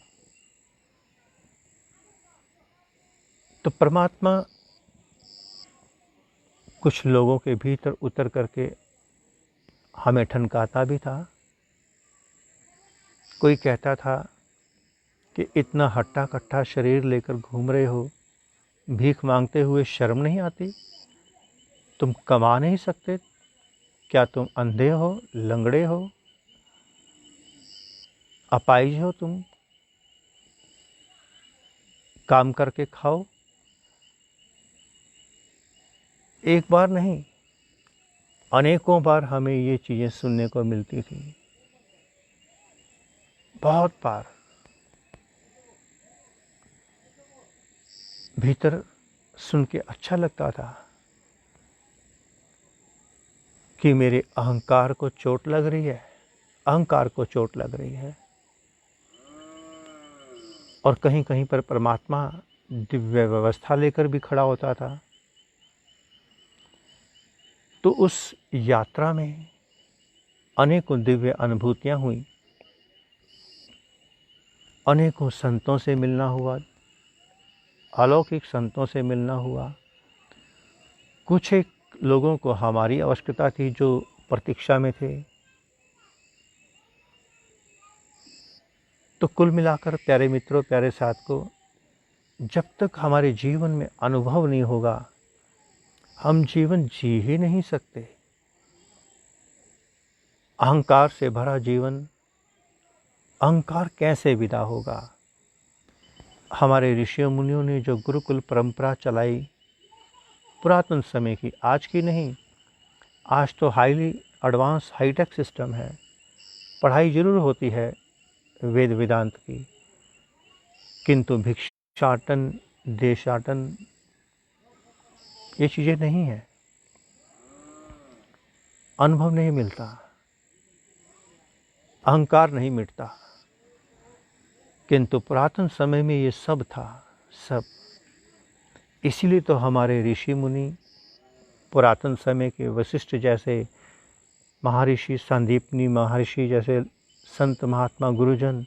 तो परमात्मा कुछ लोगों के भीतर उतर करके हमें ठनकाता भी था। कोई कहता था कि इतना हट्टा कट्टा शरीर लेकर घूम रहे हो, भीख मांगते हुए शर्म नहीं आती? तुम कमा नहीं सकते? क्या तुम अंधे हो, लंगड़े हो, अपाहिज हो? तुम काम करके खाओ। एक बार नहीं, अनेकों बार हमें ये चीज़ें सुनने को मिलती थी, बहुत बार। भीतर सुन के अच्छा लगता था कि मेरे अहंकार को चोट लग रही है, अहंकार को चोट लग रही है। और कहीं कहीं पर परमात्मा दिव्य व्यवस्था लेकर भी खड़ा होता था। तो उस यात्रा में अनेकों दिव्य अनुभूतियाँ हुई, अनेकों संतों से मिलना हुआ, अलौकिक संतों से मिलना हुआ। कुछ एक लोगों को हमारी आवश्यकता थी जो प्रतीक्षा में थे। तो कुल मिलाकर प्यारे मित्रों, प्यारे साथियों, जब तक हमारे जीवन में अनुभव नहीं होगा, हम जीवन जी ही नहीं सकते। अहंकार से भरा जीवन, अहंकार कैसे विदा होगा? हमारे ऋषियों मुनियों ने जो गुरुकुल परंपरा चलाई, पुरातन समय की, आज की नहीं। आज तो हाईली एडवांस हाईटेक सिस्टम है। पढ़ाई जरूर होती है वेद वेदांत की, किंतु भिक्षाटन, देशाटन, ये चीज़ें नहीं है। अनुभव नहीं मिलता, अहंकार नहीं मिटता। किंतु पुरातन समय में ये सब था, सब। इसीलिए तो हमारे ऋषि मुनि, पुरातन समय के वशिष्ठ जैसे महर्षि, संदीपनी महर्षि जैसे संत महात्मा गुरुजन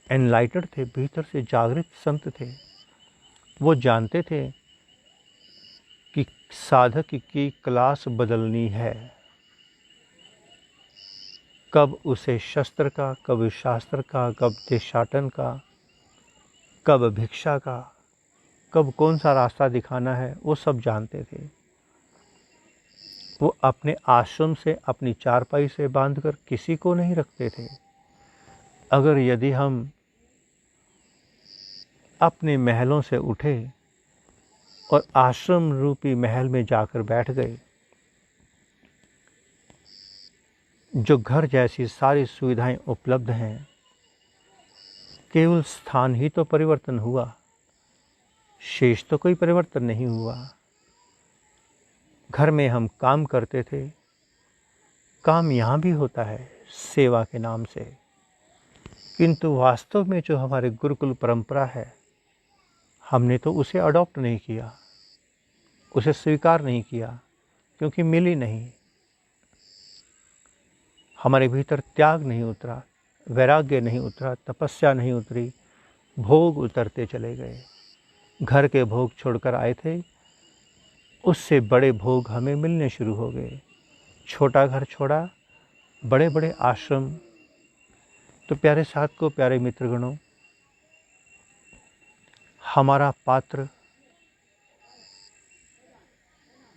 एनलाइटेड थे, भीतर से जागृत संत थे। वो जानते थे कि साधक की क्लास बदलनी है। कब उसे शस्त्र का, कब शास्त्र का, कब देशाटन का, कब भिक्षा का, कब कौन सा रास्ता दिखाना है, वो सब जानते थे। वो अपने आश्रम से, अपनी चारपाई से बांधकर किसी को नहीं रखते थे। अगर यदि हम अपने महलों से उठे और आश्रम रूपी महल में जाकर बैठ गए, जो घर जैसी सारी सुविधाएं उपलब्ध हैं, केवल स्थान ही तो परिवर्तन हुआ, शेष तो कोई परिवर्तन नहीं हुआ। घर में हम काम करते थे, काम यहाँ भी होता है, सेवा के नाम से, किंतु वास्तव में जो हमारे गुरुकुल परंपरा है, हमने तो उसे अडॉप्ट नहीं किया, उसे स्वीकार नहीं किया, क्योंकि मिली नहीं। हमारे भीतर त्याग नहीं उतरा, वैराग्य नहीं उतरा, तपस्या नहीं उतरी, भोग उतरते चले गए। घर के भोग छोड़कर आए थे, उससे बड़े भोग हमें मिलने शुरू हो गए। छोटा घर छोड़ा, बड़े बड़े आश्रम। तो प्यारे साधकों, प्यारे मित्रगणों, हमारा पात्र,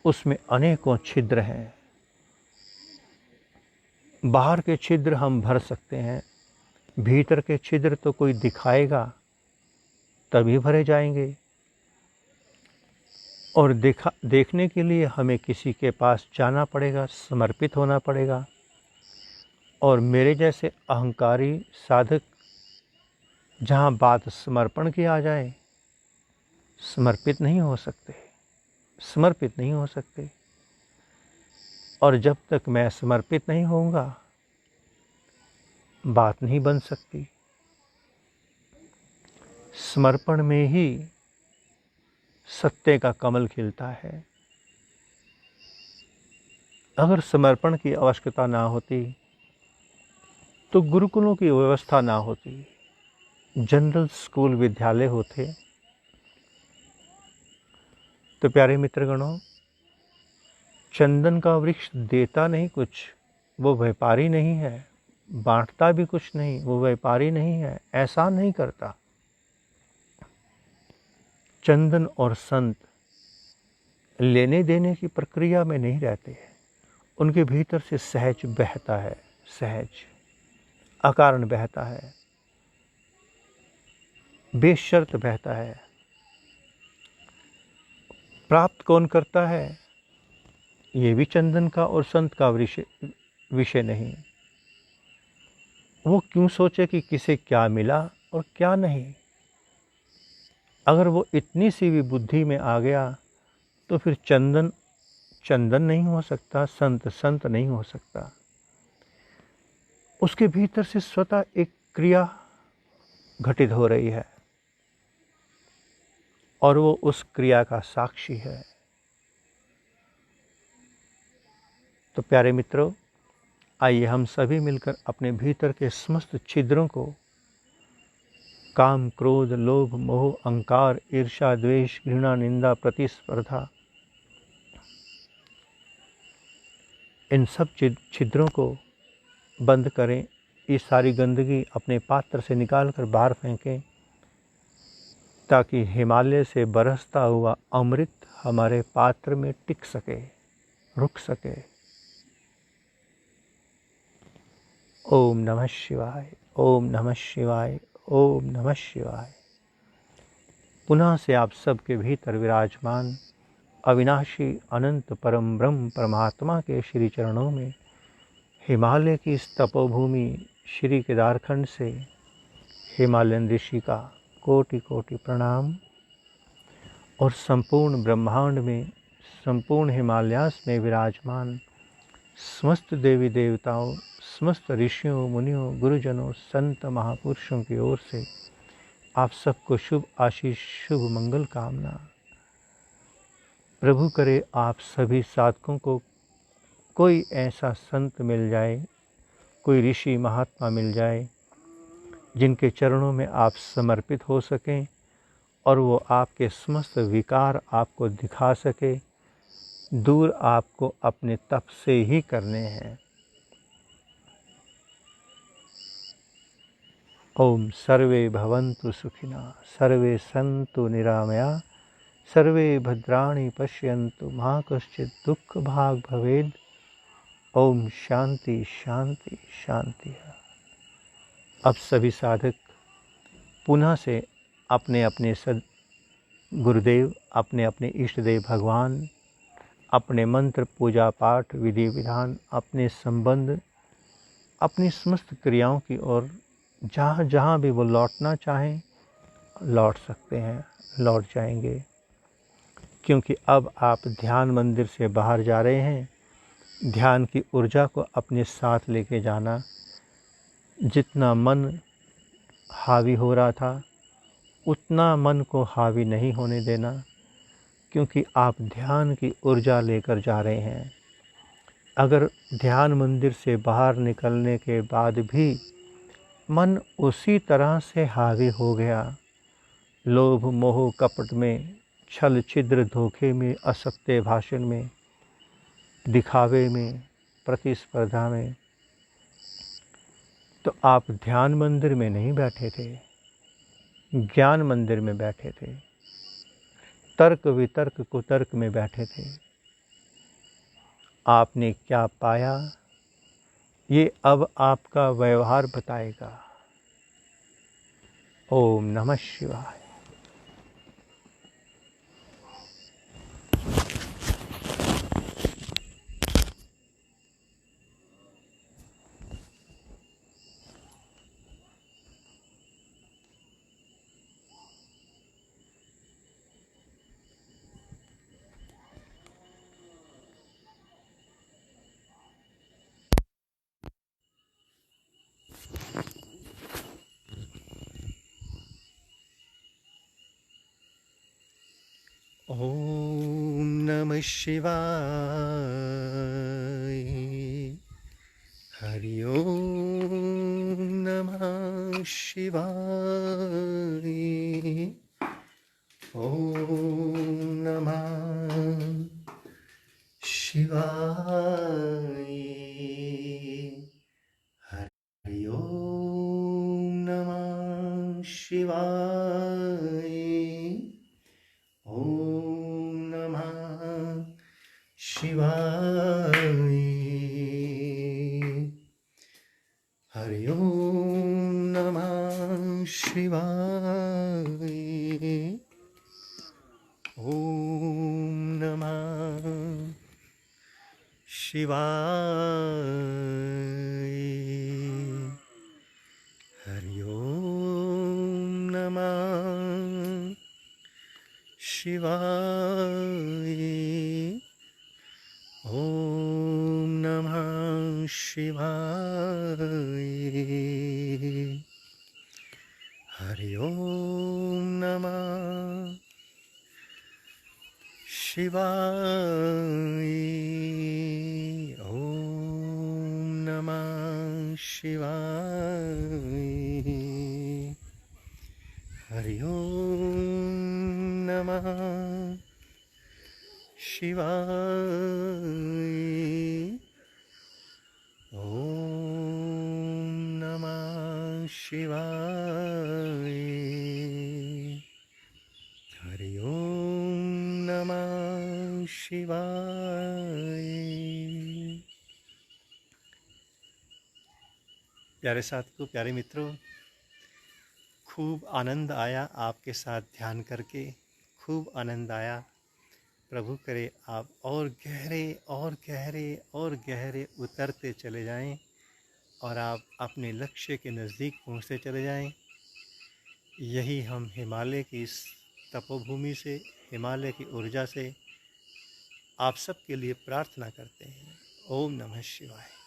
उसमें अनेकों छिद्र हैं। बाहर के छिद्र हम भर सकते हैं, भीतर के छिद्र तो कोई दिखाएगा तभी भरे जाएंगे। और देखने के लिए हमें किसी के पास जाना पड़ेगा, समर्पित होना पड़ेगा। और मेरे जैसे अहंकारी साधक, जहाँ बात समर्पण की आ जाए, समर्पित नहीं हो सकते, समर्पित नहीं हो सकते। और जब तक मैं समर्पित नहीं होऊंगा, बात नहीं बन सकती। समर्पण में ही सत्य का कमल खिलता है। अगर समर्पण की आवश्यकता ना होती तो गुरुकुलों की व्यवस्था ना होती, जनरल स्कूल विद्यालय होते। तो प्यारे मित्रगणों, चंदन का वृक्ष देता नहीं कुछ, वो व्यापारी नहीं है। बांटता भी कुछ नहीं, वो व्यापारी नहीं है, एहसान नहीं करता। चंदन और संत लेने देने की प्रक्रिया में नहीं रहते हैं, उनके भीतर से सहज बहता है, सहज अकारण बहता है, बेशर्त बहता है। प्राप्त कौन करता है, ये भी चंदन का और संत का विषय नहीं। वो क्यों सोचे कि किसे क्या मिला और क्या नहीं। अगर वो इतनी सी भी बुद्धि में आ गया तो फिर चंदन चंदन नहीं हो सकता, संत संत नहीं हो सकता। उसके भीतर से स्वतः एक क्रिया घटित हो रही है और वो उस क्रिया का साक्षी है। तो प्यारे मित्रों, आइए हम सभी मिलकर अपने भीतर के समस्त छिद्रों को, काम, क्रोध, लोभ, मोह, अहंकार, ईर्ष्या, द्वेष, घृणा, निंदा, प्रतिस्पर्धा, इन सब छिद्रों को बंद करें। ये सारी गंदगी अपने पात्र से निकालकर बाहर फेंकें, ताकि हिमालय से बरसता हुआ अमृत हमारे पात्र में टिक सके, रुक सके। ओम नमः शिवाय, ओम नमः शिवाय, ओम नमः शिवाय। पुनः से आप सबके भीतर विराजमान अविनाशी अनंत परम ब्रह्म परमात्मा के श्री चरणों में हिमालय की इस तपोभूमि श्री केदारखंड से हिमालयन ऋषि का कोटि कोटि प्रणाम। और संपूर्ण ब्रह्मांड में, संपूर्ण हिमालयास में विराजमान समस्त देवी देवताओं, समस्त ऋषियों, मुनियों, गुरुजनों, संत महापुरुषों की ओर से आप सबको शुभ आशीष, शुभ मंगल कामना। प्रभु करे आप सभी साधकों को कोई ऐसा संत मिल जाए, कोई ऋषि महात्मा मिल जाए, जिनके चरणों में आप समर्पित हो सकें और वो आपके समस्त विकार आपको दिखा सके। दूर आपको अपने तप से ही करने हैं। ओम सर्वे भवन्तु सुखिनः, सर्वे सन्तु निरामया, सर्वे भद्राणि पश्यन्तु मा कश्चित् दुःख भाग् भवेत्। ओम शांति शांति शांति। अब सभी साधक पुनः से अपने अपने गुरुदेव, अपने अपने इष्ट देव भगवान, अपने मंत्र, पूजा पाठ, विधि विधान, अपने संबंध, अपनी समस्त क्रियाओं की ओर जहाँ जहाँ भी वो लौटना चाहें लौट सकते हैं, लौट जाएंगे। क्योंकि अब आप ध्यान मंदिर से बाहर जा रहे हैं ध्यान की ऊर्जा को अपने साथ लेके जाना। जितना मन हावी हो रहा था उतना मन को हावी नहीं होने देना, क्योंकि आप ध्यान की ऊर्जा लेकर जा रहे हैं। अगर ध्यान मंदिर से बाहर निकलने के बाद भी मन उसी तरह से हावी हो गया, लोभ मोह कपट में, छल छिद्र धोखे में, असत्य भाषण में, दिखावे में, प्रतिस्पर्धा में, तो आप ध्यान मंदिर में नहीं बैठे थे, ज्ञान मंदिर में बैठे थे, तर्क वितर्क कुतर्क में बैठे थे। आपने क्या पाया ये अब आपका व्यवहार बताएगा। ओम नमः शिवाय। ओम नमः शिवाय। हरि ओम नमः शिवाय। ओम नमः शिवाय। हरि ओम नमः शिवाय। ओम नमः शिवाय। हरि ओम नमः शिवाय। ओम नमः शिवाय। हरि ओम नमः शिवाय। ओम नमः शिवाय। हरि ओम नमः शिवाय। ओम नमः शिवाय। हरि ओम नमः शिवाय। ओम नमः शिवाय। हरि ओम नमः शिवाय। प्यारे साथियों, प्यारे मित्रों, खूब आनंद आया आपके साथ ध्यान करके, खूब आनंद आया। प्रभु करे आप और गहरे और गहरे और गहरे उतरते चले जाएं और आप अपने लक्ष्य के नज़दीक पहुंचते चले जाएं। यही हम हिमालय की इस तपोभूमि से, हिमालय की ऊर्जा से आप सबके लिए प्रार्थना करते हैं। ओम नमः शिवाय।